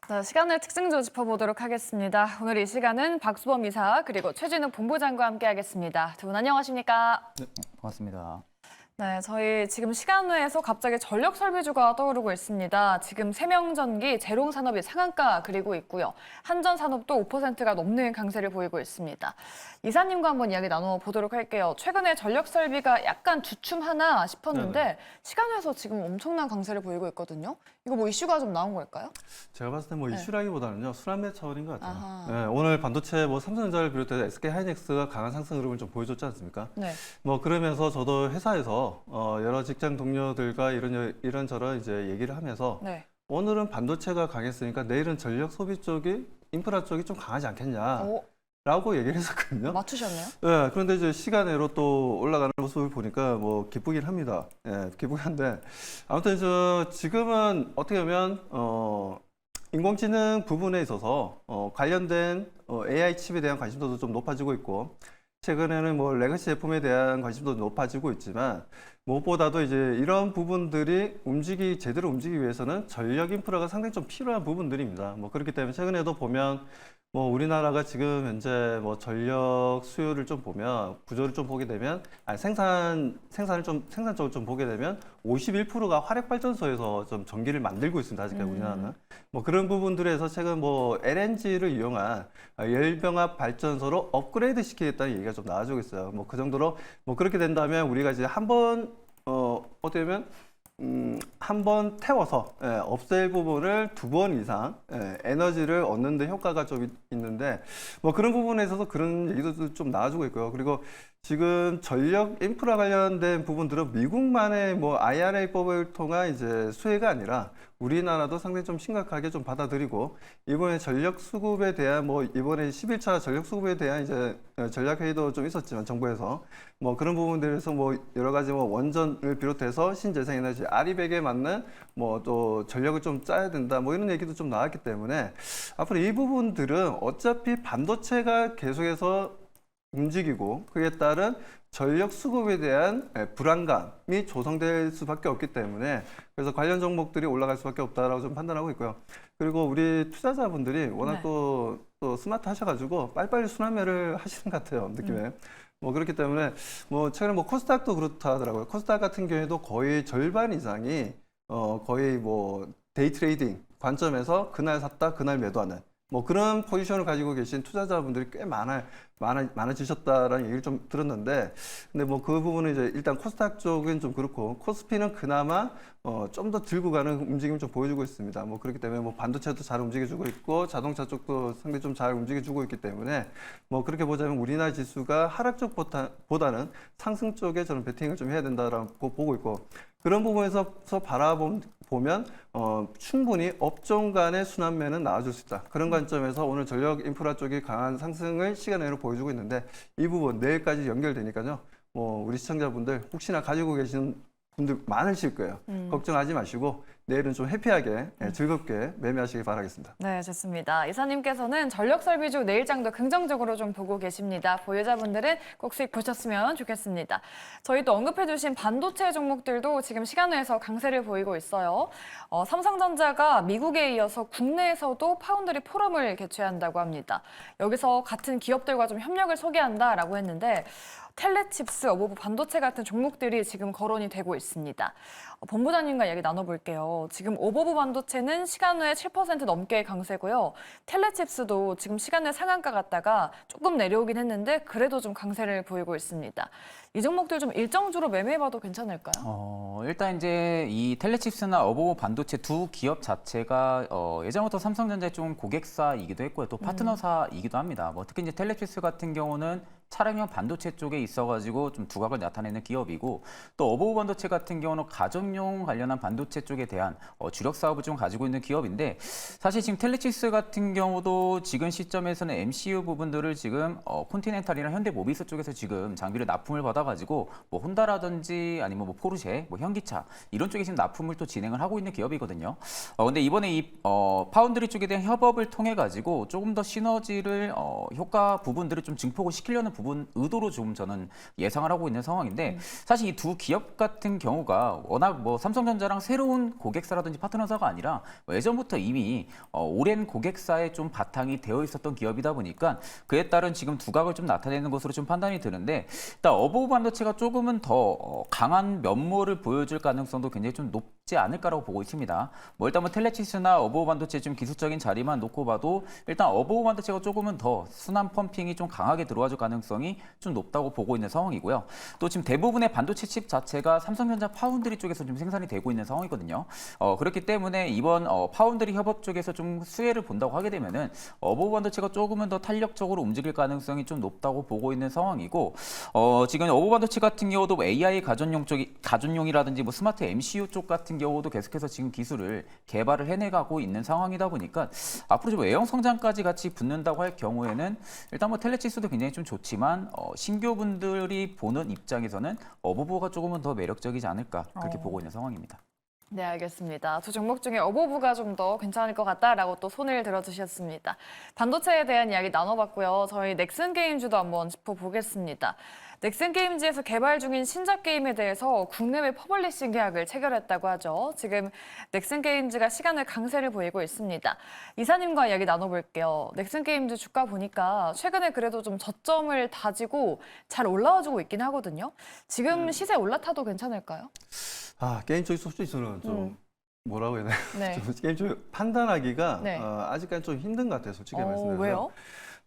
자, 시간을 특징적으로 짚어보도록 하겠습니다. 오늘 이 시간은 박수범 이사 그리고 최진욱 본부장과 함께하겠습니다. 두 분 안녕하십니까? 네, 반갑습니다. 네, 저희 지금 시간외에서 갑자기 전력 설비주가 떠오르고 있습니다. 지금 세명전기, 재롱산업이 상한가 그리고 있고요. 한전산업도 5%가 넘는 강세를 보이고 있습니다. 이사님과 한번 이야기 나눠보도록 할게요. 최근에 전력 설비가 약간 주춤하나 싶었는데 네네. 시간외에서 지금 엄청난 강세를 보이고 있거든요. 이거 뭐 이슈가 좀 나온 걸까요? 제가 봤을 때 뭐 네. 이슈라기보다는요 순환매 차원인 것 같아요. 아하. 네, 오늘 반도체 뭐 삼성전자를 비롯해서 SK 하이닉스가 강한 상승 흐름을 좀 보여줬지 않습니까? 네. 뭐 그러면서 저도 회사에서 여러 직장 동료들과 이런저런 이제 얘기를 하면서 네. 오늘은 반도체가 강했으니까 내일은 전력 소비 쪽이 인프라 쪽이 좀 강하지 않겠냐라고 오, 얘기를 했었거든요. 맞추셨네요? 네, 그런데 이제 시간외로 또 올라가는 모습을 보니까 뭐 기쁘긴 합니다. 예, 기쁘긴 한데 아무튼 지금은 어떻게 보면 인공지능 부분에 있어서 관련된 AI 칩에 대한 관심도도 좀 높아지고 있고 최근에는 뭐 레거시 제품에 대한 관심도 높아지고 있지만 무엇보다도 이제 이런 부분들이 제대로 움직이기 위해서는 전력 인프라가 상당히 좀 필요한 부분들입니다. 뭐 그렇기 때문에 최근에도 보면 뭐 우리나라가 지금 현재 뭐 전력 수요를 좀 보면 구조를 좀 보게 되면 생산 쪽을 좀 보게 되면 51%가 화력 발전소에서 좀 전기를 만들고 있습니다. 아직까지 우리나라는 뭐 그런 부분들에서 최근 뭐 LNG를 이용한 열병합 발전소로 업그레이드 시키겠다는 얘기가 좀 나와주고 있어요. 뭐 그 정도로 뭐 그렇게 된다면 우리가 이제 한번 어떻게 보면 한 번 태워서 없앨 부분을 2번 이상 에너지를 얻는 데 효과가 좀 있는데 뭐 그런 부분에 있어서 그런 얘기도 좀 나와주고 있고요. 그리고 지금 전력 인프라 관련된 부분들은 미국만의 뭐 IRA법을 통한 이제 수혜가 아니라 우리나라도 상당히 좀 심각하게 좀 받아들이고 이번에 전력 수급에 대한 뭐 이번에 11차 전력 수급에 대한 이제 전략 회의도 좀 있었지만 정부에서 뭐 그런 부분들에서 뭐 여러 가지 뭐 원전을 비롯해서 신재생에너지 아리백에 맞는 뭐 또 전력을 좀 짜야 된다 뭐 이런 얘기도 좀 나왔기 때문에 앞으로 이 부분들은 어차피 반도체가 계속해서 움직이고 그에 따른 전력 수급에 대한 불안감이 조성될 수밖에 없기 때문에 그래서 관련 종목들이 올라갈 수밖에 없다라고 좀 판단하고 있고요. 그리고 우리 투자자분들이 워낙 네. 또 스마트 하셔가지고 빨리빨리 순환매를 하시는 것 같아요, 느낌에. 뭐 그렇기 때문에 뭐 최근에 뭐 코스닥도 그렇다 하더라고요. 코스닥 같은 경우에도 거의 절반 이상이 거의 뭐 데이 트레이딩 관점에서 그날 샀다 그날 매도하는 뭐 그런 포지션을 가지고 계신 투자자분들이 꽤 많아지셨다라는 얘기를 좀 들었는데, 근데 뭐 그 부분은 이제 일단 코스닥 쪽은 좀 그렇고, 코스피는 그나마 좀 더 들고 가는 움직임을 좀 보여주고 있습니다. 뭐 그렇기 때문에 뭐 반도체도 잘 움직여주고 있고, 자동차 쪽도 상당히 좀 잘 움직여주고 있기 때문에, 뭐 그렇게 보자면 우리나라 지수가 하락 쪽보다는 상승 쪽에 저는 베팅을 좀 해야 된다라고 보고 있고, 그런 부분에서 바라보면 충분히 업종 간의 순환매는 나와줄 수 있다. 그런 관점에서 오늘 전력 인프라 쪽이 강한 상승을 시간 내로 보여주고 있는데 이 부분 내일까지 연결되니까요. 뭐 우리 시청자분들 혹시나 가지고 계신 분들 많으실 거예요. 걱정하지 마시고 내일은 좀 해피하게 즐겁게 매매하시길 바라겠습니다. 네, 좋습니다. 이사님께서는 전력 설비주 내일장도 긍정적으로 좀 보고 계십니다. 보유자분들은 꼭 수익 보셨으면 좋겠습니다. 저희도 언급해주신 반도체 종목들도 지금 시간외에서 강세를 보이고 있어요. 삼성전자가 미국에 이어서 국내에서도 파운드리 포럼을 개최한다고 합니다. 여기서 같은 기업들과 좀 협력을 소개한다라고 했는데 텔레칩스, 어버브 반도체 같은 종목들이 지금 거론이 되고 있습니다. 본부장님과 이야기 나눠볼게요. 지금 어버브 반도체는 시간외 7% 넘게 강세고요. 텔레칩스도 지금 시간외 상한가 갔다가 조금 내려오긴 했는데 그래도 좀 강세를 보이고 있습니다. 이 종목들 좀 일정주로 매매해봐도 괜찮을까요? 일단 이제 이 텔레칩스나 어버브 반도체 두 기업 자체가 예전부터 삼성전자의 좀 고객사이기도 했고요. 또 파트너사이기도 합니다. 뭐 특히 이제 텔레칩스 같은 경우는 차량용 반도체 쪽에 있어가지고 좀 두각을 나타내는 기업이고, 또 어버브 반도체 같은 경우는 가정용 관련한 반도체 쪽에 대한 주력 사업을 좀 가지고 있는 기업인데, 사실 지금 텔레칩스 같은 경우도 지금 시점에서는 MCU 부분들을 지금 콘티넨탈이나 현대모비스 쪽에서 지금 장비를 납품을 받아가지고 뭐 혼다라든지 아니면 뭐 포르쉐, 뭐 현기차 이런 쪽에 지금 납품을 또 진행을 하고 있는 기업이거든요. 근데 이번에 이 파운드리 쪽에 대한 협업을 통해 가지고 조금 더 시너지를 효과 부분들을 좀 증폭을 시키려는 부분 의도로 좀 저는 예상을 하고 있는 상황인데 사실 이 두 기업 같은 경우가 워낙 뭐 삼성전자랑 새로운 고객사라든지 파트너사가 아니라 뭐 예전부터 이미 오랜 고객사에 좀 바탕이 되어 있었던 기업이다 보니까 그에 따른 지금 두각을 좀 나타내는 것으로 좀 판단이 드는데 일단 어보브 반도체가 조금은 더 강한 면모를 보여줄 가능성도 굉장히 좀 높지 않을까라고 보고 있습니다. 뭐 일단 뭐 텔레치스나 어보브 반도체 좀 기술적인 자리만 놓고 봐도 일단 어보브 반도체가 조금은 더 순환 펌핑이 좀 강하게 들어와줄 가능성이 좀 높다고 보고 있는 상황이고요. 또 지금 대부분의 반도체 칩 자체가 삼성전자 파운드리 쪽에서 좀 생산이 되고 있는 상황이거든요. 그렇기 때문에 이번 파운드리 협업 쪽에서 좀 수혜를 본다고 하게 되면은 어보브 반도체가 조금은 더 탄력적으로 움직일 가능성이 좀 높다고 보고 있는 상황이고 지금 어보브 반도체 같은 경우도 뭐 AI 가전용이라든지 뭐 스마트 MCU 쪽 같은 경우도 계속해서 지금 기술을 개발을 해내가고 있는 상황이다 보니까 앞으로 좀 외형 성장까지 같이 붙는다고 할 경우에는 일단 뭐 텔레치스도 굉장히 좀 좋지만 신규분들이 보는 입장에서는 어보브가 조금은 더 매력적이지 않을까 그렇게 보고 있는 상황입니다. 네, 알겠습니다. 두 종목 중에 어보브가 좀 더 괜찮을 것 같다라고 또 손을 들어주셨습니다. 반도체에 대한 이야기 나눠봤고요. 저희 넥슨 게임즈도 한번 짚어보겠습니다. 넥슨 게임즈에서 개발 중인 신작 게임에 대해서 국내외 퍼블리싱 계약을 체결했다고 하죠. 지금 넥슨 게임즈가 시간을 강세를 보이고 있습니다. 이사님과 이야기 나눠볼게요. 넥슨 게임즈 주가 보니까 최근에 그래도 좀 저점을 다지고 잘 올라와주고 있긴 하거든요. 지금 시세 올라타도 괜찮을까요? 게임 쪽이 솔직히는 좀 뭐라고 해야 되나? 네. 좀 게임 쪽 판단하기가 네. 아직까지 좀 힘든 것 같아요, 솔직히 말씀드려서. 왜요?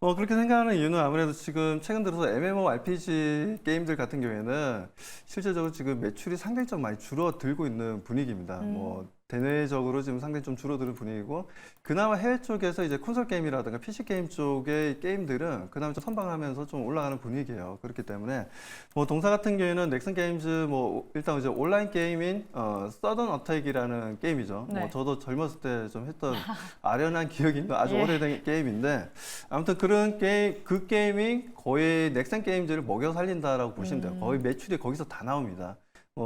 그렇게 생각하는 이유는 아무래도 지금 최근 들어서 MMORPG 게임들 같은 경우에는 실제적으로 지금 매출이 상당히 좀 많이 줄어들고 있는 분위기입니다. 뭐 대내적으로 지금 상당히 좀 줄어드는 분위기고, 그나마 해외 쪽에서 이제 콘솔 게임이라든가 PC 게임 쪽의 게임들은 그나마 좀 선방하면서 좀 올라가는 분위기예요. 그렇기 때문에 뭐 동사 같은 경우에는 넥슨 게임즈 뭐 일단 이제 온라인 게임인 서던 어택이라는 게임이죠. 네. 뭐 저도 젊었을 때 좀 했던 아련한 기억이 있는 아주 예. 오래된 게임인데, 아무튼 그런 게임, 그 게임이 거의 넥슨 게임즈를 먹여 살린다라고 보시면 돼요. 거의 매출이 거기서 다 나옵니다.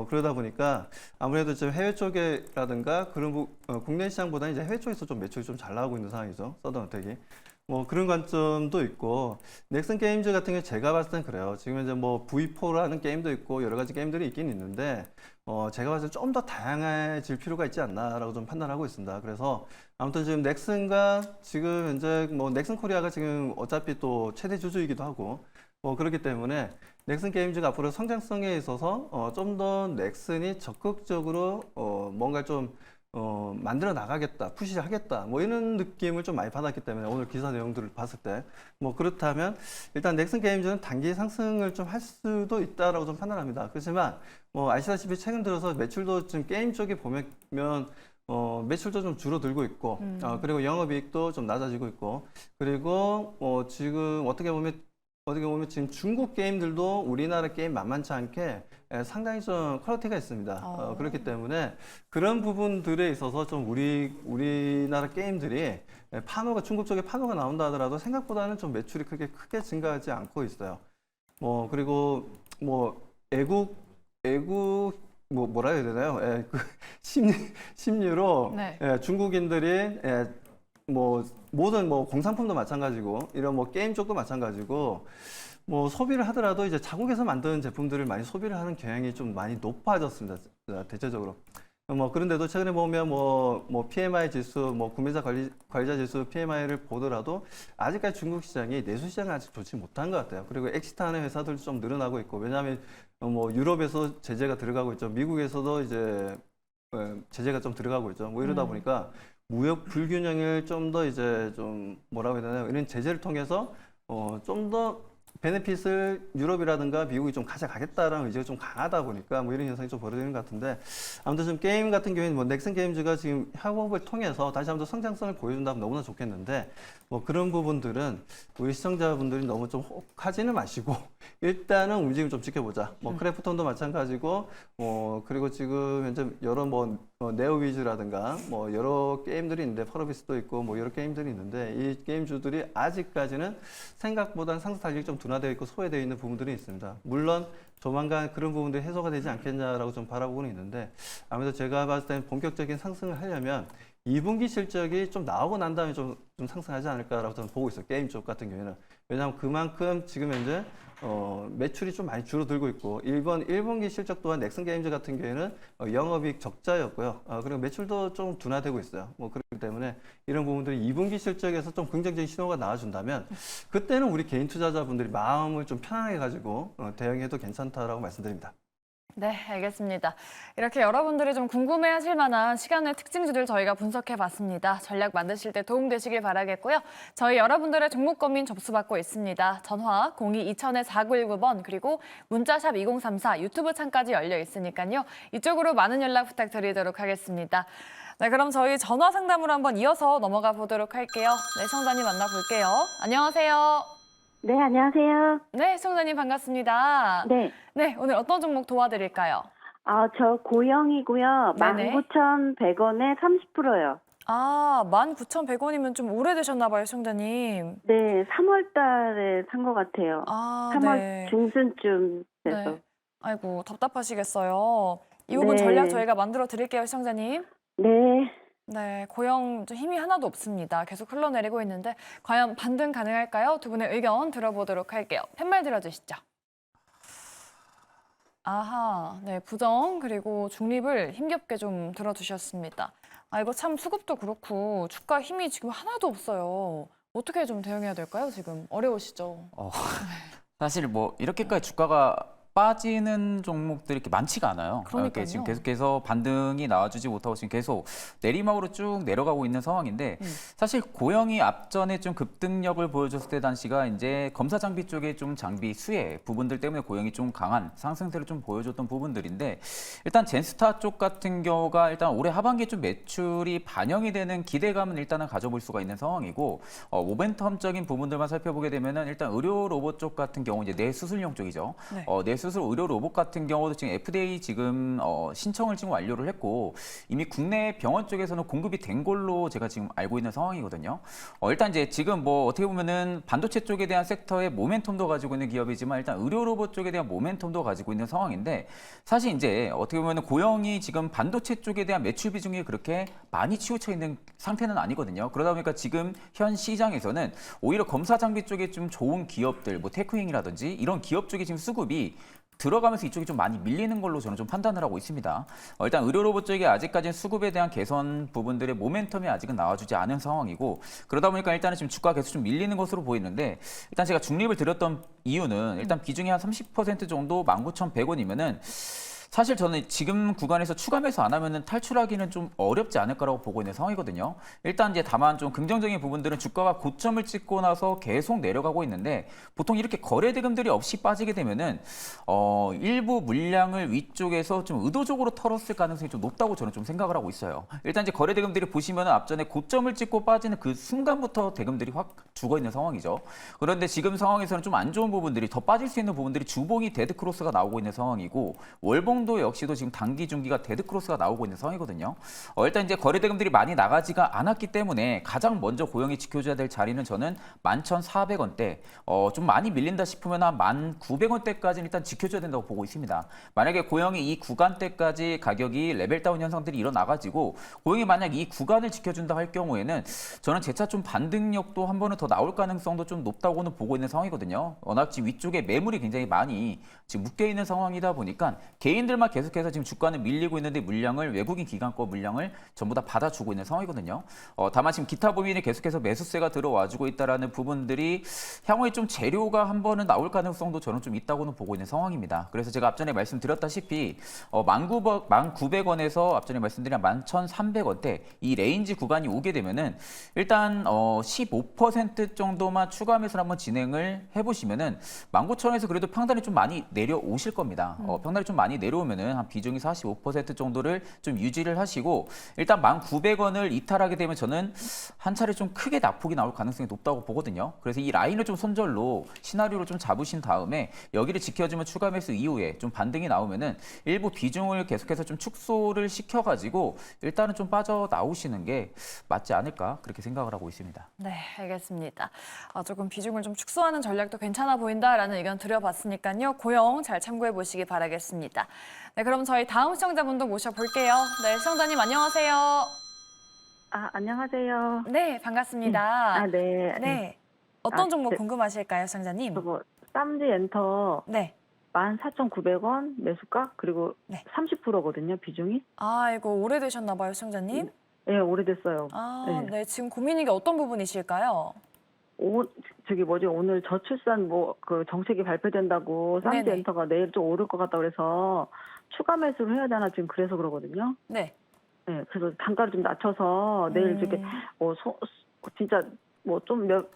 그러다 보니까 아무래도 지금 해외 쪽이라든가 그런 국내 시장보다는 이제 해외 쪽에서 좀 매출이 좀 잘 나오고 있는 상황이죠. 서던 어택이. 뭐 그런 관점도 있고, 넥슨 게임즈 같은 경우 제가 봤을 땐 그래요. 지금 이제 뭐 V4라는 게임도 있고 여러 가지 게임들이 있긴 있는데, 제가 봤을 때 좀 더 다양해질 필요가 있지 않나라고 좀 판단하고 있습니다. 그래서 아무튼 지금 넥슨과 지금 현재 뭐 넥슨 코리아가 지금 어차피 또 최대 주주이기도 하고, 그렇기 때문에 넥슨 게임즈가 앞으로 성장성에 있어서 좀 더 넥슨이 적극적으로 뭔가 좀 만들어 나가겠다, 푸시를 하겠다, 뭐 이런 느낌을 좀 많이 받았기 때문에 오늘 기사 내용들을 봤을 때 뭐 그렇다면 일단 넥슨 게임즈는 단기 상승을 좀 할 수도 있다라고 좀 판단합니다. 그렇지만 뭐 아시다시피 최근 들어서 매출도 지금 게임 쪽에 보면 매출도 좀 줄어들고 있고, 그리고 영업이익도 좀 낮아지고 있고, 그리고 지금 어떻게 보면 지금 중국 게임들도 우리나라 게임 만만치 않게 상당히 좀 퀄리티가 있습니다. 그렇기 때문에 그런 부분들에 있어서 좀 우리나라 게임들이 중국 쪽에 판호가 나온다 하더라도 생각보다는 좀 매출이 크게 증가하지 않고 있어요. 그리고 애국 뭐라 해야 되나요? 심리로 네. 중국인들이 모든 공산품도 마찬가지고 이런 게임 쪽도 마찬가지고 소비를 하더라도 이제 자국에서 만든 제품들을 많이 소비를 하는 경향이 좀 많이 높아졌습니다. 대체적으로. 그런데도 최근에 보면 PMI 지수, 구매자 관리자 지수 PMI를 보더라도 아직까지 중국 시장이 내수 시장은 아직 좋지 못한 것 같아요. 그리고 엑시트하는 회사들도 좀 늘어나고 있고, 왜냐하면 유럽에서 제재가 들어가고 있죠. 미국에서도 이제 제재가 좀 들어가고 있죠. 이러다 보니까 무역 불균형을 좀 더 이제 좀 뭐라고 해야 되나요? 이런 제재를 통해서 좀 더 베네핏을 유럽이라든가 미국이 좀 가져가겠다라는 의지가 좀 강하다 보니까 이런 현상이 좀 벌어지는 것 같은데, 아무튼 지금 게임 같은 경우에는 넥슨 게임즈가 지금 협업을 통해서 다시 한번 성장성을 보여준다면 너무나 좋겠는데, 그런 부분들은 우리 시청자분들이 너무 좀 혹하지는 마시고 일단은 움직임 좀 지켜보자. 크래프톤도 마찬가지고, 그리고 지금 현재 여러 네오위즈라든가 여러 게임들이 있는데, 펄어비스도 있고 여러 게임들이 있는데, 이 게임주들이 아직까지는 생각보다는 상승 탄력이 좀 둔화되어 있고 소외되어 있는 부분들이 있습니다. 물론 조만간 그런 부분들이 해소가 되지 않겠냐라고 좀 바라보고는 있는데, 아무래도 제가 봤을 때는 본격적인 상승을 하려면 2분기 실적이 좀 나오고 난 다음에 좀 상승하지 않을까라고 저는 보고 있어요. 게임 쪽 같은 경우에는. 왜냐하면 그만큼 지금 현재 매출이 좀 많이 줄어들고 있고 1분기 실적 또한 넥슨 게임즈 같은 경우에는 영업이익 적자였고요. 그리고 매출도 좀 둔화되고 있어요. 뭐 그렇기 때문에 이런 부분들이 2분기 실적에서 좀 긍정적인 신호가 나와준다면 그때는 우리 개인 투자자분들이 마음을 좀 편하게 가지고 대응해도 괜찮다라고 말씀드립니다. 네, 알겠습니다. 이렇게 여러분들이 좀 궁금해하실 만한 시간의 특징주들 저희가 분석해봤습니다. 전략 만드실 때 도움되시길 바라겠고요. 저희 여러분들의 종목 고민 접수받고 있습니다. 전화 02-2000-4919번 그리고 문자샵 2034 유튜브 창까지 열려 있으니까요. 이쪽으로 많은 연락 부탁드리도록 하겠습니다. 네, 그럼 저희 전화 상담으로 한번 이어서 넘어가 보도록 할게요. 네, 시청자님 만나볼게요. 안녕하세요. 네, 안녕하세요. 네, 시청자님 반갑습니다. 네. 네, 오늘 어떤 종목 도와드릴까요? 저 고영이고요. 네네. 19,100원에 30%요. 19,100원이면 좀 오래되셨나 봐요, 시청자님. 네, 3월 달에 산 것 같아요. 3월 네. 중순쯤 돼서. 네. 아이고, 답답하시겠어요. 이 부분 네. 전략 저희가 만들어 드릴게요, 시청자님. 네. 네, 고영 좀 힘이 하나도 없습니다. 계속 흘러내리고 있는데 과연 반등 가능할까요? 두 분의 의견 들어보도록 할게요. 팻말 들어주시죠. 아하, 네, 부정 그리고 중립을 힘겹게 좀 들어주셨습니다. 이거 참 수급도 그렇고 주가 힘이 지금 하나도 없어요. 어떻게 좀 대응해야 될까요? 지금 어려우시죠? 사실 뭐 이렇게까지 주가가 빠지는 종목들이 이렇게 많지가 않아요. 그러니까요. 지금 계속해서 반등이 나와주지 못하고 지금 계속 내리막으로 쭉 내려가고 있는 상황인데 사실 고영이 앞전에 좀 급등력을 보여줬을 때 당시가 이제 검사 장비 쪽에 좀 장비 수혜 부분들 때문에 고영이 좀 강한 상승세를 좀 보여줬던 부분들인데 일단 젠스타 쪽 같은 경우가 일단 올해 하반기에 좀 매출이 반영이 되는 기대감은 일단은 가져볼 수가 있는 상황이고 모멘텀적인 부분들만 살펴보게 되면은 일단 의료 로봇 쪽 같은 경우 이제 뇌수술용 쪽이죠. 네. 뇌수술 의료 로봇 같은 경우도 지금 FDA 지금 신청을 지금 완료를 했고 이미 국내 병원 쪽에서는 공급이 된 걸로 제가 지금 알고 있는 상황이거든요. 일단 이제 지금 뭐 어떻게 보면은 반도체 쪽에 대한 섹터의 모멘텀도 가지고 있는 기업이지만 일단 의료 로봇 쪽에 대한 모멘텀도 가지고 있는 상황인데 사실 이제 어떻게 보면은 고영이 지금 반도체 쪽에 대한 매출 비중이 그렇게 많이 치우쳐 있는 상태는 아니거든요. 그러다 보니까 지금 현 시장에서는 오히려 검사 장비 쪽에 좀 좋은 기업들, 뭐 테크윙이라든지 이런 기업 쪽에 지금 수급이 들어가면서 이쪽이 좀 많이 밀리는 걸로 저는 좀 판단을 하고 있습니다. 일단 의료 로봇 쪽에 아직까지는 수급에 대한 개선 부분들의 모멘텀이 아직은 나와주지 않은 상황이고 그러다 보니까 일단은 지금 주가가 계속 좀 밀리는 것으로 보이는데 일단 제가 중립을 드렸던 이유는 일단 비중이 한 30% 정도 19,100원이면은 사실 저는 지금 구간에서 추가 매수 안 하면은 탈출하기는 좀 어렵지 않을까라고 보고 있는 상황이거든요. 일단 이제 다만 좀 긍정적인 부분들은 주가가 고점을 찍고 나서 계속 내려가고 있는데 보통 이렇게 거래 대금들이 없이 빠지게 되면은 일부 물량을 위쪽에서 좀 의도적으로 털었을 가능성이 좀 높다고 저는 좀 생각을 하고 있어요. 일단 이제 거래 대금들이 보시면은 앞전에 고점을 찍고 빠지는 그 순간부터 대금들이 확 죽어 있는 상황이죠. 그런데 지금 상황에서는 좀 안 좋은 부분들이 더 빠질 수 있는 부분들이 주봉이 데드 크로스가 나오고 있는 상황이고 월봉도 역시도 지금 단기 중기가 데드 크로스가 나오고 있는 상황이거든요. 일단 이제 거래 대금들이 많이 나가지가 않았기 때문에 가장 먼저 고영이 지켜줘야 될 자리는 저는 11,400원대 좀 많이 밀린다 싶으면 한 1,900원대까지는 일단 지켜줘야 된다고 보고 있습니다. 만약에 고영이 이 구간대까지 가격이 레벨 다운 현상들이 일어나가지고 고영이 만약 이 구간을 지켜준다 할 경우에는 저는 재차 좀 반등력도 한 번은 더 나올 가능성도 좀 높다고는 보고 있는 상황이거든요. 워낙 지금 위쪽에 매물이 굉장히 많이 지금 묶여 있는 상황이다 보니까 개인들만 계속해서 지금 주가는 밀리고 있는데 물량을 외국인 기관권 물량을 전부 다 받아주고 있는 상황이거든요. 다만 지금 기타 법인이 계속해서 매수세가 들어와주고 있다라는 부분들이 향후에 좀 재료가 한 번은 나올 가능성도 저는 좀 있다고는 보고 있는 상황입니다. 그래서 제가 앞전에 말씀드렸다시피 19,900원에서 앞전에 말씀드린 11,300원대 이 레인지 구간이 오게 되면은 일단 15% 정도만 추가 매수를 한번 진행을 해보시면은 19,000원에서 그래도 평단이 좀 많이 내려오실 겁니다. 평단이 좀 많이 내려오면은 한 비중이 45% 정도를 좀 유지를 하시고 일단 1,900원을 이탈하게 되면 저는 한 차례 좀 크게 낙폭이 나올 가능성이 높다고 보거든요. 그래서 이 라인을 좀 손절로 시나리오로 좀 잡으신 다음에 여기를 지켜주면 추가 매수 이후에 좀 반등이 나오면은 일부 비중을 계속해서 좀 축소를 시켜가지고 일단은 좀 빠져 나오시는 게 맞지 않을까 그렇게 생각을 하고 있습니다. 네, 알겠습니다. 조금 비중을 좀 축소하는 전략도 괜찮아 보인다라는 의견 드려봤으니까요. 고영 잘 참고해 보시기 바라겠습니다. 네, 그럼 저희 다음 시청자분도 모셔볼게요. 네, 시청자님 안녕하세요. 안녕하세요. 네, 반갑습니다. 네. 네. 어떤 종목 네. 궁금하실까요, 시청자님? 저거 쌈지 엔터 네. 14,900원 매수가 그리고 네. 30%거든요, 비중이. 아, 이거 오래되셨나 봐요, 시청자님. 네, 오래됐어요. 아, 네. 네. 지금 고민이 게 어떤 부분이실까요? 오늘 저출산 그 정책이 발표된다고 쌈지 네네. 엔터가 내일 좀 오를 것 같다 그래서 추가 매수를 해야 되나 지금 그래서 그러거든요. 네. 네, 그래서 단가를 좀 낮춰서 내일 이렇게 진짜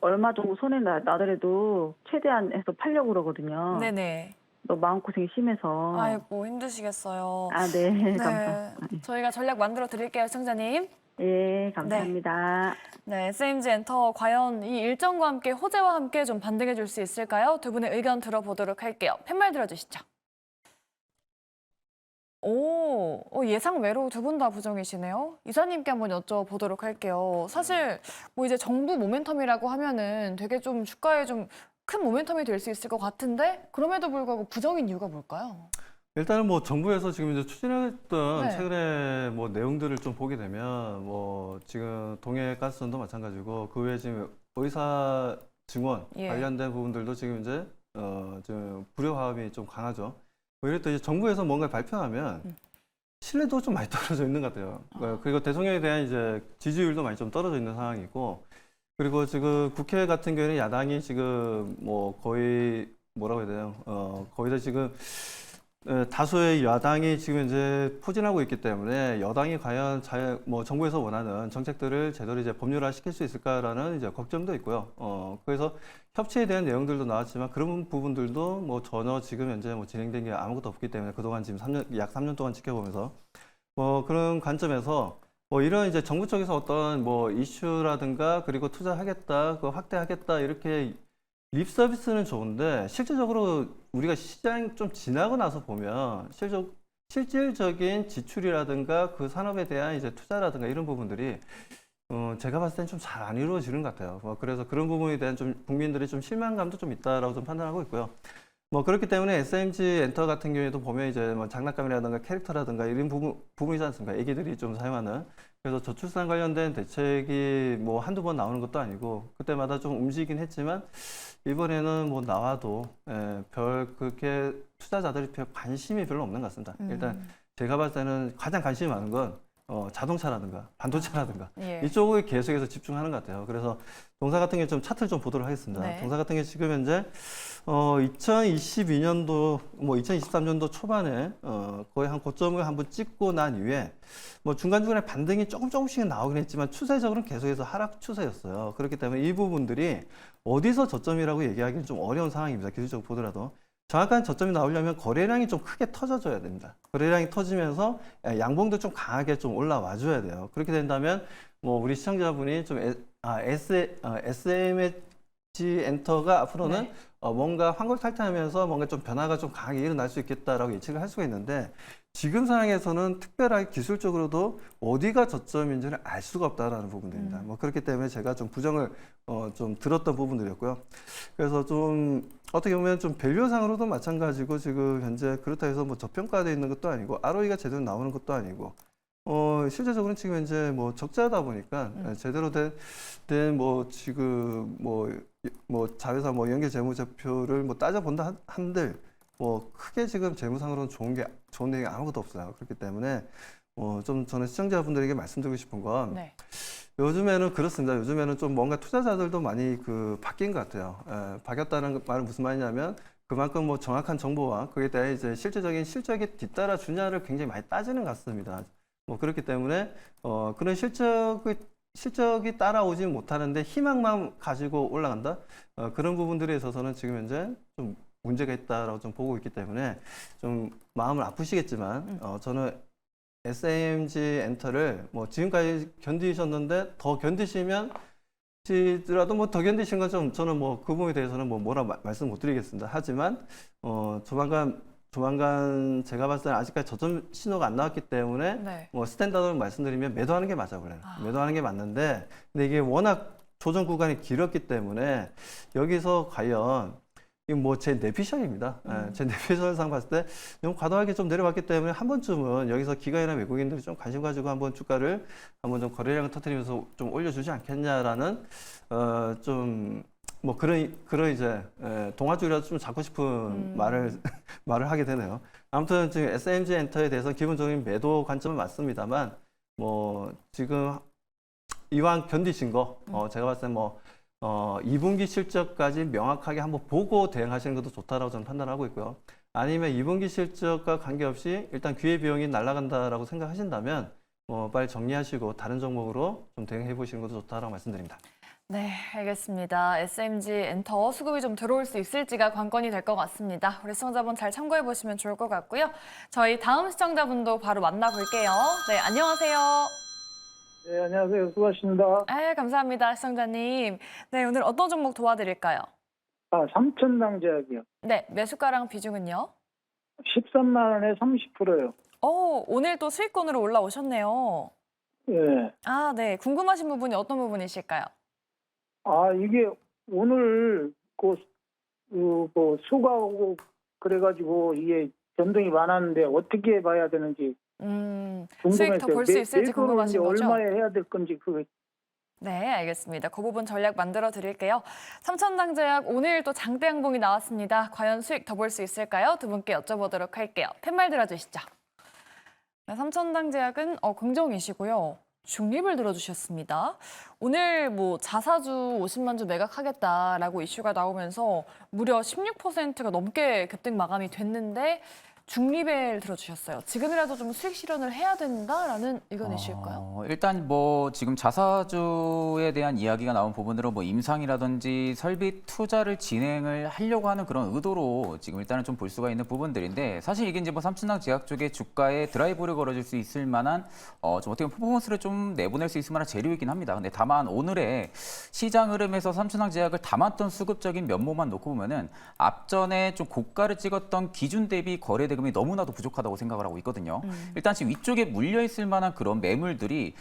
얼마 정도 손해 나더라도 최대한 해서 팔려고 그러거든요. 네네. 너무 마음고생이 심해서. 아이고, 힘드시겠어요. 네, 네. 감사합니다. 저희가 전략 만들어 드릴게요, 시청자님. 예, 감사합니다. 네, SMG 엔터 과연 이 일정과 함께 호재와 함께 좀 반등해 줄 수 있을까요? 두 분의 의견 들어보도록 할게요. 팻말 들어주시죠. 예상 외로 두 분 다 부정이시네요. 이사님께 한번 여쭤보도록 할게요. 사실 뭐 이제 정부 모멘텀이라고 하면은 되게 좀 주가에 좀 큰 모멘텀이 될 수 있을 것 같은데 그럼에도 불구하고 부정인 이유가 뭘까요? 일단은 뭐 정부에서 지금 이제 추진했던 네. 최근에 뭐 내용들을 좀 보게 되면 뭐 지금 동해가스전도 마찬가지고 그 외에 지금 의사 증원 예. 관련된 부분들도 지금 이제 좀 불협화음이 좀 강하죠. 뭐 이럴 때 이제 정부에서 뭔가를 발표하면 신뢰도가 좀 많이 떨어져 있는 것 같아요. 그리고 대통령에 대한 이제 지지율도 많이 좀 떨어져 있는 상황이고, 그리고 지금 국회 같은 경우에는 야당이 지금 뭐 거의 뭐라고 해야 되나요? 거의 다 지금 다수의 야당이 지금 이제 포진하고 있기 때문에 여당이 과연 뭐 정부에서 원하는 정책들을 제대로 이제 법률화 시킬 수 있을까라는 이제 걱정도 있고요. 그래서 협치에 대한 내용들도 나왔지만 그런 부분들도 뭐 전혀 지금 현재 뭐 진행된 게 아무것도 없기 때문에 그동안 지금 약 3년 동안 지켜보면서 뭐 그런 관점에서 뭐 이런 이제 정부 쪽에서 어떤 뭐 이슈라든가 그리고 투자하겠다, 그 확대하겠다 이렇게 립 서비스는 좋은데 실질적으로 우리가 시장 좀 지나고 나서 보면 실질적인 지출이라든가 그 산업에 대한 이제 투자라든가 이런 부분들이 제가 봤을 땐 좀 잘 안 이루어지는 것 같아요. 그래서 그런 부분에 대한 좀 국민들의 좀 실망감도 좀 있다라고 좀 판단하고 있고요. 뭐 그렇기 때문에 SMG 엔터 같은 경우에도 보면 이제 뭐 장난감이라든가 캐릭터라든가 이런 부분이지 않습니까? 애기들이 좀 사용하는. 그래서 저출산 관련된 대책이 뭐 한두 번 나오는 것도 아니고 그때마다 좀 움직이긴 했지만 이번에는 뭐 나와도 그렇게 투자자들이 별 관심이 별로 없는 것 같습니다. 일단 제가 봤을 때는 가장 관심이 많은 건 자동차라든가 반도체라든가 예. 이쪽을 계속해서 집중하는 것 같아요. 그래서 동사 같은 경우 좀 차트를 좀 보도록 하겠습니다. 네. 동사 같은 경우 지금 현재 2022년도 뭐 2023년도 초반에 거의 한 고점을 한번 찍고 난 이후에 뭐 중간중간에 반등이 조금씩 나오긴 했지만 추세적으로는 계속해서 하락 추세였어요. 그렇기 때문에 이 부분들이 어디서 저점이라고 얘기하기는 좀 어려운 상황입니다. 기술적으로 보더라도. 정확한 저점이 나오려면 거래량이 좀 크게 터져줘야 됩니다. 거래량이 터지면서 양봉도 좀 강하게 좀 올라와 줘야 돼요. 그렇게 된다면 뭐 우리 시청자분이 좀 SMG 엔터가 앞으로는 네. 뭔가 환골탈퇴하면서 뭔가 좀 변화가 좀 강하게 일어날 수 있겠다라고 예측을 할 수가 있는데 지금 상황에서는 특별하게 기술적으로도 어디가 저점인지는 알 수가 없다라는 부분들입니다. 뭐 그렇기 때문에 제가 좀 부정을 좀 들었던 부분들이었고요. 그래서 좀 어떻게 보면 좀 밸류상으로도 마찬가지고 지금 현재 그렇다 해서 뭐 저평가되어 있는 것도 아니고 ROE가 제대로 나오는 것도 아니고 실제적으로는 지금 현재 뭐 적자다 보니까 제대로 된 뭐 지금 뭐 자회사 뭐 연계 재무제표를 뭐 따져본다 한들 뭐 크게 지금 재무상으로는 좋은 내용이 아무것도 없어요. 그렇기 때문에 좀 저는 시청자분들에게 말씀드리고 싶은 건 네. 요즘에는 그렇습니다. 요즘에는 좀 뭔가 투자자들도 많이 바뀐 것 같아요. 바뀌었다는 말은 무슨 말이냐면 그만큼 뭐 정확한 정보와 그에 대해 이제 실질적인 실적이 뒤따라 주냐를 굉장히 많이 따지는 것 같습니다. 뭐 그렇기 때문에 그런 실적이 따라오지 못하는데 희망만 가지고 올라간다. 그런 부분들에 있어서는 지금 현재 좀 문제가 있다라고 좀 보고 있기 때문에 좀 마음을 아프시겠지만 저는 SMG 엔터를 뭐 지금까지 견디셨는데 더 견디시면 지라도 뭐 더 견디신 건 좀 저는 뭐 그 부분에 대해서는 뭐 뭐라 말씀 못 드리겠습니다. 하지만 조만간 제가 봤을 때는 아직까지 저점 신호가 안 나왔기 때문에 네. 뭐 스탠다드로 말씀드리면 매도하는 게 맞아 원래는. 매도하는 게 맞는데 근데 이게 워낙 조정 구간이 길었기 때문에 여기서 과연 이건 뭐 제 내피셜입니다. 제 내피셜상 봤을 때 너무 과도하게 좀 내려왔기 때문에 한 번쯤은 여기서 기관이나 외국인들이 좀 관심 가지고 한번 주가를 한번 좀 거래량을 터뜨리면서 좀 올려주지 않겠냐라는 좀 뭐 그런 이제 동아줄이라도 좀 잡고 싶은 말을 하게 되네요. 아무튼 지금 SMG 엔터에 대해서 기본적인 매도 관점은 맞습니다만 뭐 지금 이왕 견디신 거 제가 봤을 때 뭐 2분기 실적까지 명확하게 한번 보고 대응하시는 것도 좋다라고 저는 판단하고 있고요. 아니면 2분기 실적과 관계없이 일단 기회비용이 날아간다라고 생각하신다면 빨리 정리하시고 다른 종목으로 좀 대응해 보시는 것도 좋다라고 말씀드립니다. 네, 알겠습니다. SMG 엔터 수급이 좀 들어올 수 있을지가 관건이 될 것 같습니다. 우리 시청자분 잘 참고해 보시면 좋을 것 같고요. 저희 다음 시청자분도 바로 만나볼게요. 네, 안녕하세요. 네, 안녕하세요. 수고하십니다. 네, 감사합니다, 시청자님. 네, 오늘 어떤 종목 도와드릴까요? 삼천당 제약이요. 네, 매수가랑 비중은요? 13만 원에 30%요. 오늘 또 수익권으로 올라오셨네요. 예. 네, 궁금하신 부분이 어떤 부분이실까요? 이게 오늘 수가 오고 그래가지고 이게 변동이 많았는데 어떻게 봐야 되는지 수익 궁금했어요. 더 볼 수 있을지 궁금하신 거죠? 얼마에 해야 될 건지 그거. 네, 알겠습니다. 그 부분 전략 만들어 드릴게요. 삼천당 제약 오늘 또 장대 양봉이 나왔습니다. 과연 수익 더 볼 수 있을까요? 두 분께 여쭤보도록 할게요. 팻말 들어주시죠. 네, 삼천당 제약은 긍정이시고요. 중립을 들어주셨습니다. 오늘 뭐 자사주 50만 주 매각하겠다라고 이슈가 나오면서 무려 16%가 넘게 급등 마감이 됐는데 중립을 들어주셨어요. 지금이라도 좀 수익 실현을 해야 된다라는 의견이실까요? 일단 뭐 지금 자사주에 대한 이야기가 나온 부분으로 뭐 임상이라든지 설비 투자를 진행을 하려고 하는 그런 의도로 지금 일단은 좀 볼 수가 있는 부분들인데 사실 이게 이제 뭐 삼천당 제약 쪽의 주가에 드라이브를 걸어줄 수 있을 만한 좀 어떻게 보면 퍼포먼스를 좀 내보낼 수 있을 만한 재료이긴 합니다. 근데 다만 오늘의 시장 흐름에서 삼천당 제약을 담았던 수급적인 면모만 놓고 보면은 앞전에 좀 고가를 찍었던 기준 대비 거래 대금이 너무나도 부족하다고 생각을 하고 있거든요. 일단 지금 위쪽에 물려 있을 만한 그런 매물들이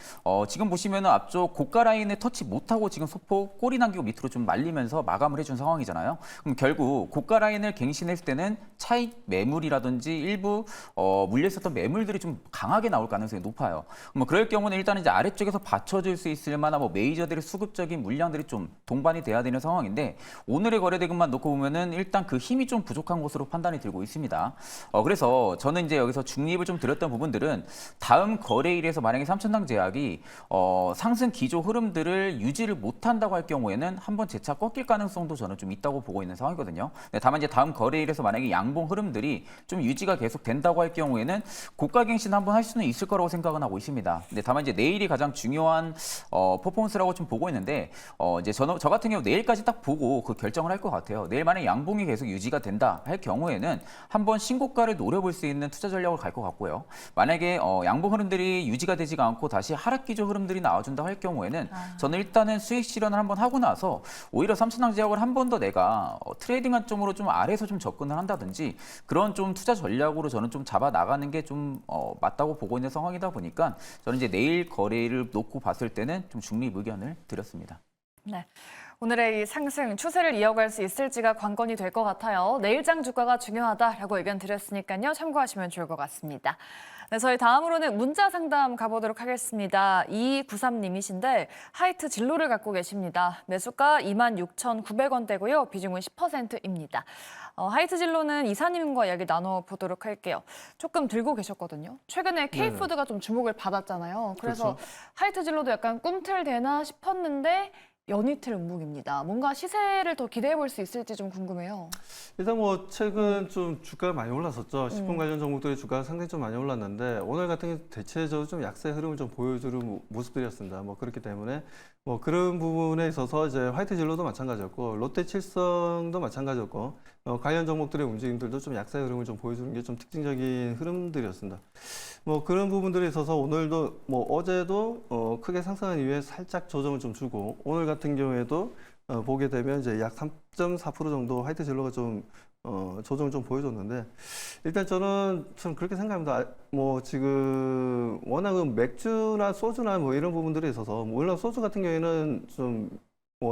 지금 보시면은 앞쪽 고가 라인에 터치 못하고 지금 소폭 꼬리 남기고 밑으로 좀 말리면서 마감을 해준 상황이잖아요. 그럼 결국 고가 라인을 갱신했을 때는 차익 매물이라든지 일부 물려 있었던 매물들이 좀 강하게 나올 가능성이 높아요. 뭐 그럴 경우는 일단 이제 아래쪽에서 받쳐줄 수 있을 만한 뭐 메이저들의 수급적인 물량들이 좀 동반이 돼야 되는 상황인데 오늘의 거래 대금만 놓고 보면은 일단 그 힘이 좀 부족한 것으로 판단이 들고 있습니다. 그래서 저는 이제 여기서 중립을 좀 드렸던 부분들은 다음 거래일에서 만약에 삼천당 제약이 상승 기조 흐름들을 유지를 못한다고 할 경우에는 한번 재차 꺾일 가능성도 저는 좀 있다고 보고 있는 상황이거든요. 네, 다만 이제 다음 거래일에서 만약에 양봉 흐름들이 좀 유지가 계속 된다고 할 경우에는 고가 갱신 한번 할 수는 있을 거라고 생각은 하고 있습니다. 네, 다만 이제 내일이 가장 중요한 퍼포먼스라고 좀 보고 있는데 이제 저 같은 경우 내일까지 딱 보고 그 결정을 할 것 같아요. 내일 만약에 양봉이 계속 유지가 된다 할 경우에는 한번 신고가를 노려볼 수 있는 투자 전략을 갈 것 같고요. 만약에 양봉 흐름들이 유지가 되지가 않고 다시 하락 기조 흐름들이 나와준다 할 경우에는 저는 일단은 수익 실현을 한번 하고 나서 오히려 삼천당 제약을 한 번 더 내가 트레이딩한 쪽으로 좀 아래에서 좀 접근을 한다든지 그런 좀 투자 전략으로 저는 좀 잡아 나가는 게 좀 맞다고 보고 있는 상황이다 보니까 저는 이제 내일 거래를 놓고 봤을 때는 좀 중립 의견을 드렸습니다. 네. 오늘의 이 상승 추세를 이어갈 수 있을지가 관건이 될 것 같아요. 내일장 주가가 중요하다라고 의견 드렸으니까요. 참고하시면 좋을 것 같습니다. 네, 저희 다음으로는 문자 상담 가보도록 하겠습니다. 2293님이신데 하이트 진로를 갖고 계십니다. 매수가 26,900원대고요. 비중은 10%입니다. 하이트 진로는 이사님과 이야기 나눠보도록 할게요. 조금 들고 계셨거든요. 최근에 K푸드가 좀 주목을 받았잖아요. 그래서 그렇죠. 하이트 진로도 약간 꿈틀대나 싶었는데 연이틀 음봉입니다. 뭔가 시세를 더 기대해 볼 수 있을지 좀 궁금해요. 일단 뭐 최근 좀 주가가 많이 올랐었죠. 식품 관련 종목들의 주가가 상당히 좀 많이 올랐는데 오늘 같은 경우 대체적으로 좀 약세 흐름을 좀 보여주는 모습들이었습니다. 뭐 그렇기 때문에 뭐 그런 부분에 있어서 이제 화이트 진로도 마찬가지였고 롯데칠성도 마찬가지였고 관련 종목들의 움직임들도 좀 약세 흐름을 좀 보여주는 게 좀 특징적인 흐름들이었습니다. 뭐 그런 부분들에 있어서 오늘도 뭐 어제도 크게 상승한 이후에 살짝 조정을 좀 주고 오늘 같은 경우에도 보게 되면 이제 약 3.4% 정도 화이트 진로가 좀 조정을 좀 보여줬는데 일단 저는 좀 그렇게 생각합니다. 뭐 지금 워낙은 맥주나 소주나 뭐 이런 부분들에 있어서 물론 소주 같은 경우에는 좀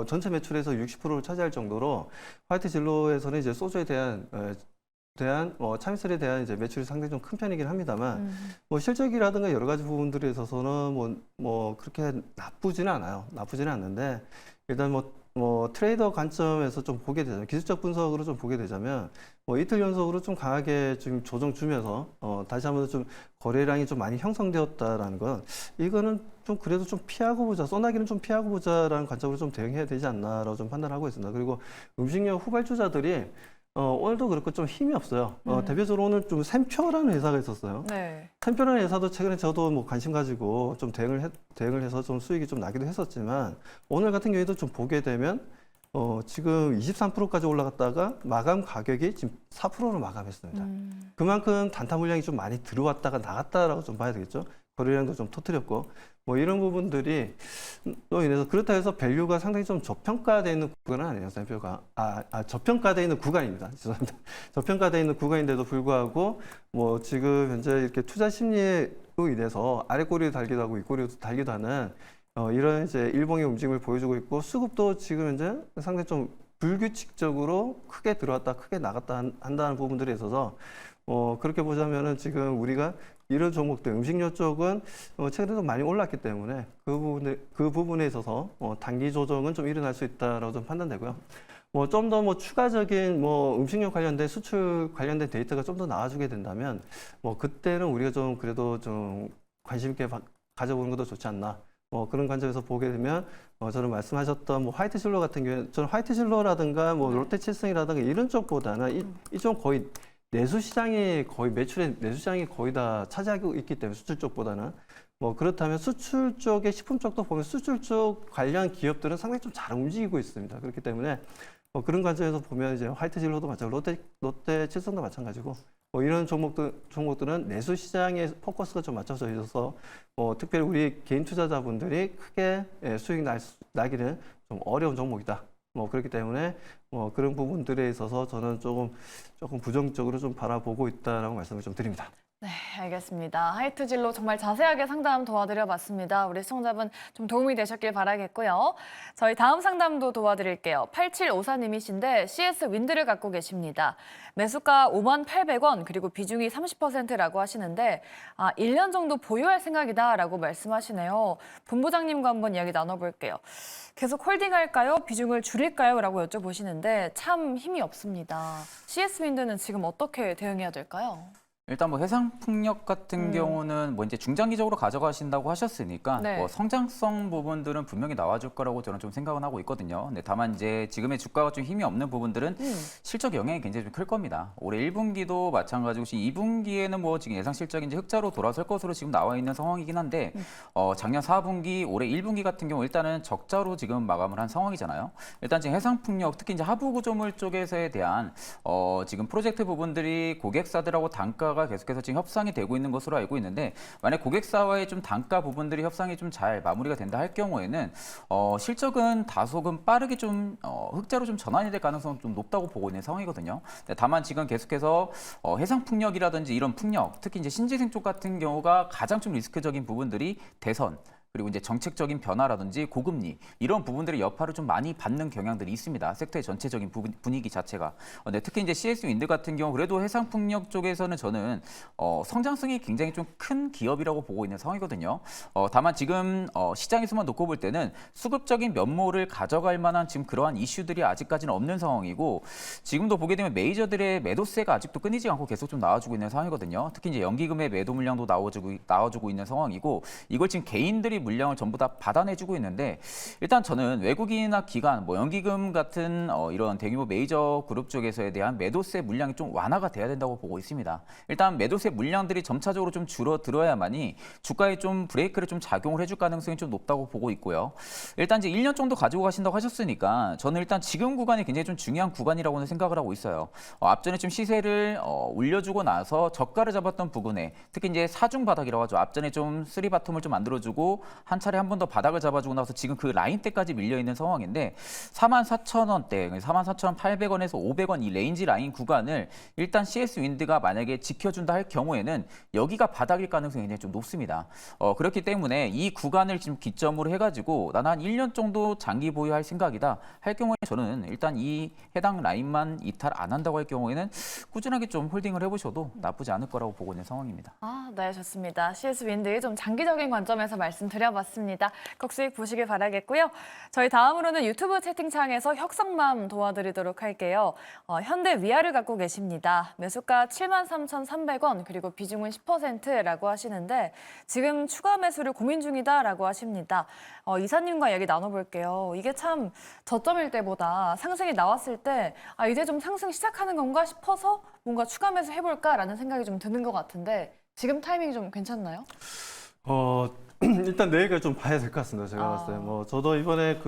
전체 매출에서 60%를 차지할 정도로 화이트 진로에서는 이제 소주에 대한 참이슬에 대한 이제 매출이 상당히 좀 큰 편이긴 합니다만 뭐 실적이라든가 여러 가지 부분들에 있어서는 뭐 그렇게 나쁘지는 않아요. 나쁘지는 않는데 일단 뭐 트레이더 관점에서 좀 보게 되자면 기술적 분석으로 좀 보게 되자면 뭐 이틀 연속으로 좀 강하게 지금 조정 주면서 다시 한번 좀 거래량이 좀 많이 형성되었다라는 건 이거는 좀 그래도 좀 피하고 보자, 소나기는 좀 피하고 보자라는 관점으로 좀 대응해야 되지 않나라고 좀 판단하고 있습니다. 그리고 음식료 후발주자들이 오늘도 그렇고 좀 힘이 없어요. 대표적으로 오늘 좀 샘표라는 회사가 있었어요. 네. 샘표라는 회사도 최근에 저도 뭐 관심 가지고 좀 대응을 해서 좀 수익이 좀 나기도 했었지만 오늘 같은 경우에도 좀 보게 되면 지금 23%까지 올라갔다가 마감 가격이 지금 4%로 마감했습니다. 그만큼 단타 물량이 좀 많이 들어왔다가 나갔다라고 좀 봐야 되겠죠. 거래량도 좀 터뜨렸고 뭐 이런 부분들이 또 인해서 그렇다 해서 밸류가 상당히 좀 저평가되어 있는 구간은 아니에요. 샘표가 저평가되어 있는 구간입니다. 죄송합니다. 저평가되어 있는 구간인데도 불구하고 뭐 지금 현재 이렇게 투자 심리로 인해서 아래 꼬리를 달기도 하고 윗꼬리를 달기도 하는 이런 이제 일봉의 움직임을 보여주고 있고 수급도 지금 현재 상당히 좀 불규칙적으로 크게 들어왔다 크게 나갔다 한다는 부분들에 있어서 그렇게 보자면은 지금 우리가 이런 종목들 음식료 쪽은 최근에도 많이 올랐기 때문에 그 부분에 있어서 단기 조정은 좀 일어날 수 있다라고 좀 판단되고요. 뭐 좀 더 뭐 추가적인 뭐 음식료 관련된 수출 관련된 데이터가 좀 더 나와주게 된다면 뭐 그때는 우리가 좀 그래도 좀 관심 있게 가져보는 것도 좋지 않나. 그런 관점에서 보게 되면 저는 말씀하셨던 뭐 화이트 진로 같은 경우에 저는 화이트 진로라든가 뭐 롯데칠성이라든가 이런 쪽보다는 이쪽 거의 내수 시장이 거의 매출의 내수 시장이 거의 다 차지하고 있기 때문에 수출 쪽보다는 뭐 그렇다면 수출 쪽의 식품 쪽도 보면 수출 쪽 관련 기업들은 상당히 좀 잘 움직이고 있습니다. 그렇기 때문에 그런 관점에서 보면 이제 화이트 진로도 마찬가지고 롯데칠성도 마찬가지고 이런 종목들은 내수 시장에 포커스가 좀 맞춰져 있어서 특별히 우리 개인 투자자분들이 크게 수익 나기는 좀 어려운 종목이다. 그렇기 때문에 그런 부분들에 있어서 저는 조금 부정적으로 좀 바라보고 있다라고 말씀을 좀 드립니다. 네, 알겠습니다. 화이트 진로 정말 자세하게 상담 도와드려봤습니다. 우리 시청자분 좀 도움이 되셨길 바라겠고요. 저희 다음 상담도 도와드릴게요. 8754님이신데 CS 윈드를 갖고 계십니다. 매수가 58,000원 그리고 비중이 30%라고 하시는데 1년 정도 보유할 생각이다라고 말씀하시네요. 본부장님과 한번 이야기 나눠볼게요. 계속 홀딩할까요? 비중을 줄일까요? 라고 여쭤보시는데 참 힘이 없습니다. CS 윈드는 지금 어떻게 대응해야 될까요? 일단 뭐 해상풍력 같은 경우는 뭐 이제 중장기적으로 가져가신다고 하셨으니까 네. 뭐 성장성 부분들은 분명히 나와줄 거라고 저는 좀 생각은 하고 있거든요. 근데 다만 이제 지금의 주가가 좀 힘이 없는 부분들은 실적 영향이 굉장히 좀 클 겁니다. 올해 1분기도 마찬가지고 지금 2분기에는 뭐 지금 예상 실적이 이제 흑자로 돌아설 것으로 지금 나와 있는 상황이긴 한데 작년 4분기, 올해 1분기 같은 경우 일단은 적자로 지금 마감을 한 상황이잖아요. 일단 지금 해상풍력 특히 이제 하부 구조물 쪽에서에 대한 지금 프로젝트 부분들이 고객사들하고 단가가 계속해서 지금 협상이 되고 있는 것으로 알고 있는데 만약 고객사와의 좀 단가 부분들이 협상이 좀 잘 마무리가 된다 할 경우에는 실적은 다소금 빠르게 좀 흑자로 좀 전환이 될 가능성은 좀 높다고 보고 있는 상황이거든요. 다만 지금 계속해서 해상풍력이라든지 이런 풍력, 특히 이제 신재생 쪽 같은 경우가 가장 좀 리스크적인 부분들이 대선 그리고 이제 정책적인 변화라든지 고금리 이런 부분들의 여파를 좀 많이 받는 경향들이 있습니다. 섹터의 전체적인 분위기 자체가. 근데 특히 이제 CS 윈드 같은 경우 그래도 해상풍력 쪽에서는 저는 성장성이 굉장히 좀 큰 기업이라고 보고 있는 상황이거든요. 다만 지금 시장에서만 놓고 볼 때는 수급적인 면모를 가져갈 만한 지금 그러한 이슈들이 아직까지는 없는 상황이고 지금도 보게 되면 메이저들의 매도세가 아직도 끊이지 않고 계속 좀 나와주고 있는 상황이거든요. 특히 이제 연기금의 매도 물량도 나와주고 있는 상황이고 이걸 지금 개인들이 물량을 전부 다 받아내주고 있는데 일단 저는 외국인이나 기관, 뭐 연기금 같은 이런 대규모 메이저 그룹 쪽에서에 대한 매도세 물량이 좀 완화가 돼야 된다고 보고 있습니다. 일단 매도세 물량들이 점차적으로 좀 줄어들어야만이 주가에 좀 브레이크를 좀 작용을 해줄 가능성이 좀 높다고 보고 있고요. 일단 이제 1년 정도 가지고 가신다고 하셨으니까 저는 일단 지금 구간이 굉장히 좀 중요한 구간이라고는 생각을 하고 있어요. 앞전에 좀 시세를 올려주고 나서 저가를 잡았던 부분에 특히 이제 사중 바닥이라고 하죠. 앞전에 좀 쓰리바텀을 좀 만들어주고 한 차례 한 번 더 바닥을 잡아주고 나서 지금 그 라인대까지 밀려 있는 상황인데 44,000원대, 44,800원에서 500원 이 레인지 라인 구간을 일단 CS 윈드가 만약에 지켜준다 할 경우에는 여기가 바닥일 가능성이 굉장히 좀 높습니다. 그렇기 때문에 이 구간을 지금 기점으로 해가지고 나는 한 1년 정도 장기 보유할 생각이다 할 경우에 저는 일단 이 해당 라인만 이탈 안 한다고 할 경우에는 꾸준하게 좀 홀딩을 해보셔도 나쁘지 않을 거라고 보고 있는 상황입니다. 네, 좋습니다. CS 윈드 좀 장기적인 관점에서 말씀드려봤습니다. 꼭 수익 보시길 바라겠고요. 저희 다음으로는 유튜브 채팅창에서 혁성맘 도와드리도록 할게요. 현대 위아를 갖고 계십니다. 매수가 73,300원 그리고 비중은 10%라고 하시는데 지금 추가 매수를 고민 중이다라고 하십니다. 이사님과 얘기 나눠볼게요. 이게 참 저점일 때보다 상승이 나왔을 때 이제 좀 상승 시작하는 건가 싶어서 뭔가 추가 매수 해볼까라는 생각이 좀 드는 것 같은데 지금 타이밍이 좀 괜찮나요? 일단 내일까지 좀 봐야 될 것 같습니다. 제가 봤을 때. 저도 이번에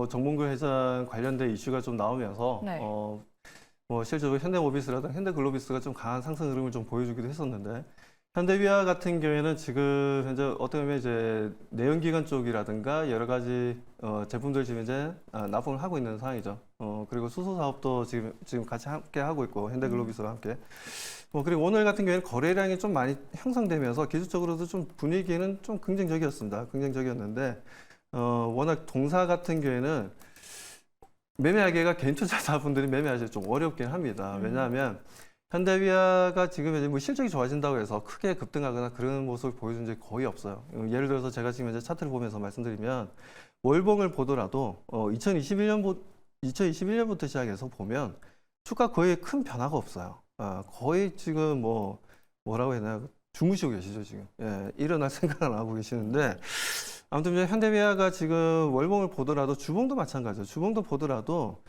정몽규 회장 관련된 이슈가 좀 나오면서, 네. 실제로 현대모비스라든가 현대글로비스가 좀 강한 상승 흐름을 좀 보여주기도 했었는데, 현대위아 같은 경우에는 지금 현재 어떻게 보면 이제 내연기관 쪽이라든가 여러 가지 제품들 지금 이제 납품을 하고 있는 상황이죠. 그리고 수소 사업도 지금 같이 함께 하고 있고, 현대글로비스와 함께. 그리고 오늘 같은 경우에는 거래량이 좀 많이 형성되면서 기술적으로도 좀 분위기는 좀 긍정적이었습니다. 긍정적이었는데, 워낙 동사 같은 경우에는 매매하기가 개인 투자자분들이 매매하기 좀 어렵긴 합니다. 왜냐하면 현대위아가 지금 이제 실적이 좋아진다고 해서 크게 급등하거나 그런 모습을 보여준 적이 거의 없어요. 예를 들어서 제가 지금 이제 차트를 보면서 말씀드리면 월봉을 보더라도 2021년부터 시작해서 보면 주가 거의 큰 변화가 없어요. 거의 지금 뭐라고 해야 되나 주무시고 계시죠 지금. 예, 일어날 생각을 안 하고 계시는데 아무튼 이제 현대위아가 지금 월봉을 보더라도 주봉도 마찬가지죠. 주봉도 보더라도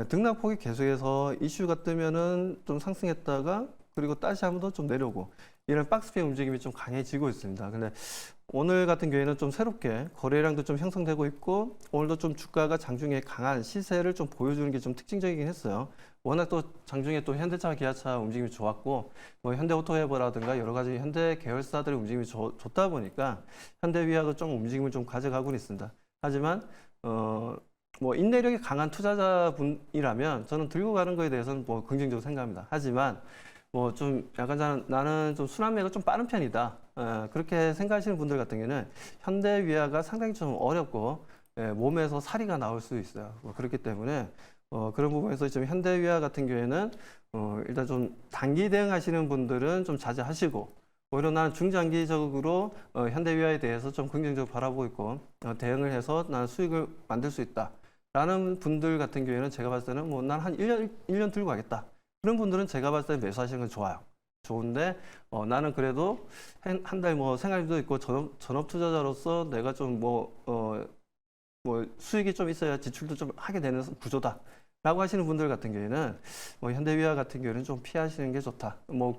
등락폭이 계속해서 이슈가 뜨면은 좀 상승했다가 그리고 다시 한 번 더 좀 내려오고 이런 박스피 움직임이 좀 강해지고 있습니다. 근데 오늘 같은 경우에는 좀 새롭게 거래량도 좀 형성되고 있고 오늘도 좀 주가가 장중에 강한 시세를 좀 보여주는 게 좀 특징적이긴 했어요. 워낙 또 장중에 또 현대차, 기아차 움직임이 좋았고 현대오토웨버라든가 여러 가지 현대 계열사들의 움직임이 좋다 보니까 현대위아도 좀 움직임을 좀 가져가고는 있습니다. 하지만 인내력이 강한 투자자분이라면 저는 들고 가는 거에 대해서는 긍정적으로 생각합니다. 하지만 좀 약간 나는 좀 순환매가 좀 빠른 편이다. 그렇게 생각하시는 분들 같은 경우는 현대위아가 상당히 좀 어렵고 몸에서 사리가 나올 수 있어요. 그렇기 때문에 그런 부분에서 지금 현대위아 같은 경우에는 일단 좀 단기 대응하시는 분들은 좀 자제하시고 오히려 나는 중장기적으로 현대위아에 대해서 좀 긍정적으로 바라보고 있고 대응을 해서 나는 수익을 만들 수 있다라는 분들 같은 경우에는 제가 봤을 때는 난 한 1년 들고 가겠다. 그런 분들은 제가 봤을 때 매수하시는 건 좋아요. 좋은데 나는 그래도 한 달 생활비도 있고 전업 투자자로서 내가 좀 수익이 좀 있어야 지출도 좀 하게 되는 구조다. 라고 하시는 분들 같은 경우에는 현대위아 같은 경우에는 좀 피하시는 게 좋다.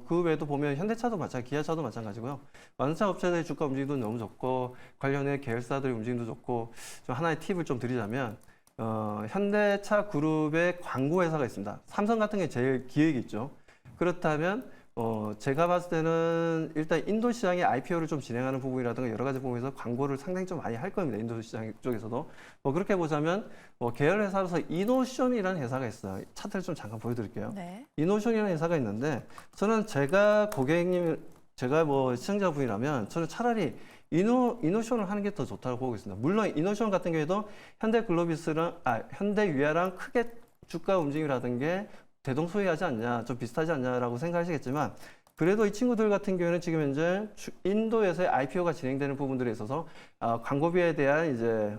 그 외에도 보면 현대차도 마찬가지, 기아차도 마찬가지고요. 완성차 업체들의 주가 움직임도 너무 좋고 관련해 계열사들의 움직임도 좋고 좀 하나의 팁을 좀 드리자면 현대차 그룹의 광고 회사가 있습니다. 삼성 같은 게 제일 기획이 있죠. 그렇다면 제가 봤을 때는 일단 인도 시장의 IPO를 좀 진행하는 부분이라든가 여러 가지 부분에서 광고를 상당히 좀 많이 할 겁니다. 인도 시장 쪽에서도. 그렇게 보자면 계열 회사로서 이노션이라는 회사가 있어요. 차트를 좀 잠깐 보여드릴게요. 네. 이노션이라는 회사가 있는데 저는 제가 시청자분이라면 저는 차라리 이노션을 하는 게 더 좋다고 보고 있습니다. 물론 이노션 같은 경우에도 현대위아랑 크게 주가 움직임이라든 게 대동소이하지 않냐, 좀 비슷하지 않냐라고 생각하시겠지만 그래도 이 친구들 같은 경우는 지금 현재 인도에서의 IPO가 진행되는 부분들에 있어서 광고비에 대한 이제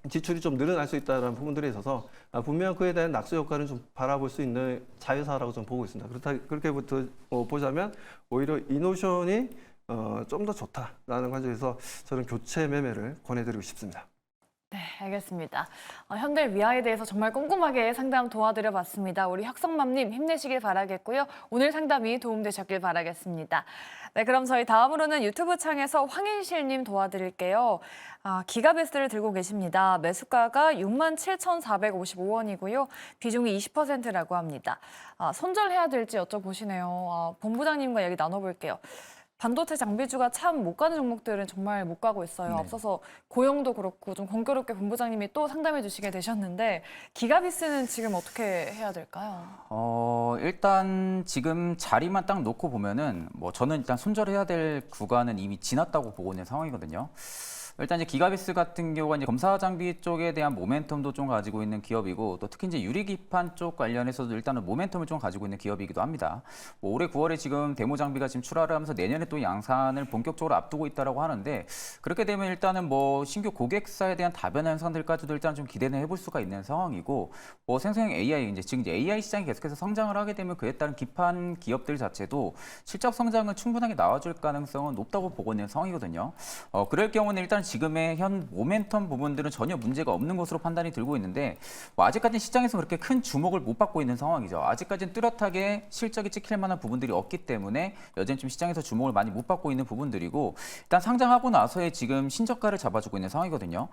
지출이 좀 늘어날 수 있다는 부분들에 있어서 분명 그에 대한 낙수 효과를 좀 바라볼 수 있는 자회사라고 좀 보고 있습니다. 그렇게부터 보자면 오히려 이노션이 좀 더 좋다라는 관점에서 저는 교체 매매를 권해드리고 싶습니다. 네, 알겠습니다. 현대위아에 대해서 정말 꼼꼼하게 상담 도와드려봤습니다. 우리 혁성맘님 힘내시길 바라겠고요. 오늘 상담이 도움되셨길 바라겠습니다. 네, 그럼 저희 다음으로는 유튜브 창에서 황인실님 도와드릴게요. 기가베스를 들고 계십니다. 매수가가 67,455원이고요. 비중이 20%라고 합니다. 손절해야 될지 여쭤보시네요. 본부장님과 얘기 나눠볼게요. 반도체 장비주가 참 못 가는 종목들은 정말 못 가고 있어요. 네. 앞서서 고영도 그렇고 좀 공교롭게 본부장님이 또 상담해 주시게 되셨는데 기가비스는 지금 어떻게 해야 될까요? 일단 지금 자리만 딱 놓고 보면은 뭐 저는 일단 손절해야 될 구간은 이미 지났다고 보고 있는 상황이거든요. 일단 이제 기가비스 같은 경우가 이제 검사 장비 쪽에 대한 모멘텀도 좀 가지고 있는 기업이고 또 특히 이제 유리기판 쪽 관련해서도 일단은 모멘텀을 좀 가지고 있는 기업이기도 합니다. 뭐 올해 9월에 지금 데모 장비가 지금 출하를 하면서 내년에 또 양산을 본격적으로 앞두고 있다라고 하는데 그렇게 되면 일단은 뭐 신규 고객사에 대한 다변화 현상들까지도 일단 좀 기대는 해볼 수가 있는 상황이고 뭐 생성형 AI 이제 지금 이제 AI 시장이 계속해서 성장을 하게 되면 그에 따른 기판 기업들 자체도 실적 성장은 충분하게 나와줄 가능성은 높다고 보고 있는 상황이거든요. 그럴 경우는 일단 지금의 현 모멘텀 부분들은 전혀 문제가 없는 것으로 판단이 들고 있는데 뭐 아직까지는 시장에서 그렇게 큰 주목을 못 받고 있는 상황이죠. 아직까지는 뚜렷하게 실적이 찍힐 만한 부분들이 없기 때문에 여전히 좀 시장에서 주목을 많이 못 받고 있는 부분들이고 일단 상장하고 나서의 지금 신저가를 잡아주고 있는 상황이거든요.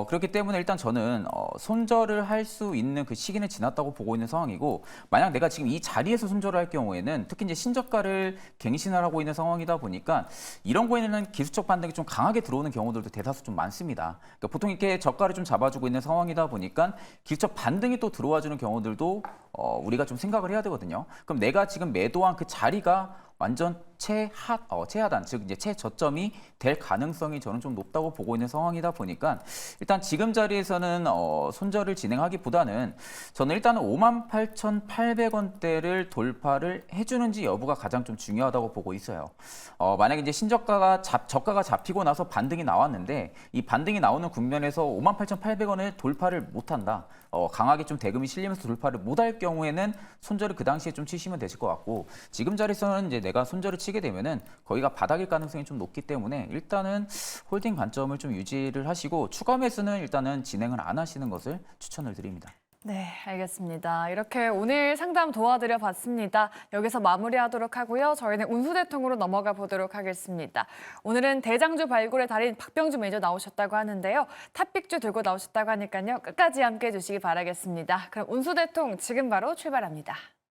그렇기 때문에 일단 저는 손절을 할 수 있는 그 시기는 지났다고 보고 있는 상황이고 만약 내가 지금 이 자리에서 손절을 할 경우에는 특히 이제 신저가를 갱신을 하고 있는 상황이다 보니까 이런 거에는 기술적 반등이 좀 강하게 들어오는 경우들도 대다수 좀 많습니다. 그러니까 보통 이렇게 저가를 좀 잡아주고 있는 상황이다 보니까 기술적 반등이 또 들어와주는 경우들도 우리가 좀 생각을 해야 되거든요. 그럼 내가 지금 매도한 그 자리가 완전 최하단, 즉 이제 최저점이 될 가능성이 저는 좀 높다고 보고 있는 상황이다 보니까 일단 지금 자리에서는 손절을 진행하기보다는 저는 일단은 58,800원대를 돌파를 해주는지 여부가 가장 좀 중요하다고 보고 있어요. 만약에 이제 신저가가 저가가 잡히고 나서 반등이 나왔는데 이 반등이 나오는 국면에서 58,800원을 돌파를 못한다. 강하게 좀 대금이 실리면서 돌파를 못할 경우에는 손절을 그 당시에 좀 치시면 되실 것 같고 지금 자리에서는 이제 내가 손절을 치게 되면은 거기가 바닥일 가능성이 좀 높기 때문에 일단은 홀딩 관점을 좀 유지를 하시고 추가 매수는 일단은 진행을 안 하시는 것을 추천을 드립니다. 네, 알겠습니다. 이렇게 오늘 상담 도와드려 봤습니다. 여기서 마무리하도록 하고요. 저희는 운수대통으로 넘어가 보도록 하겠습니다. 오늘은 대장주 발굴의 달인 박병주 매니저 나오셨다고 하는데요. 탑픽주 들고 나오셨다고 하니까요. 끝까지 함께해 주시기 바라겠습니다. 그럼 운수대통 지금 바로 출발합니다.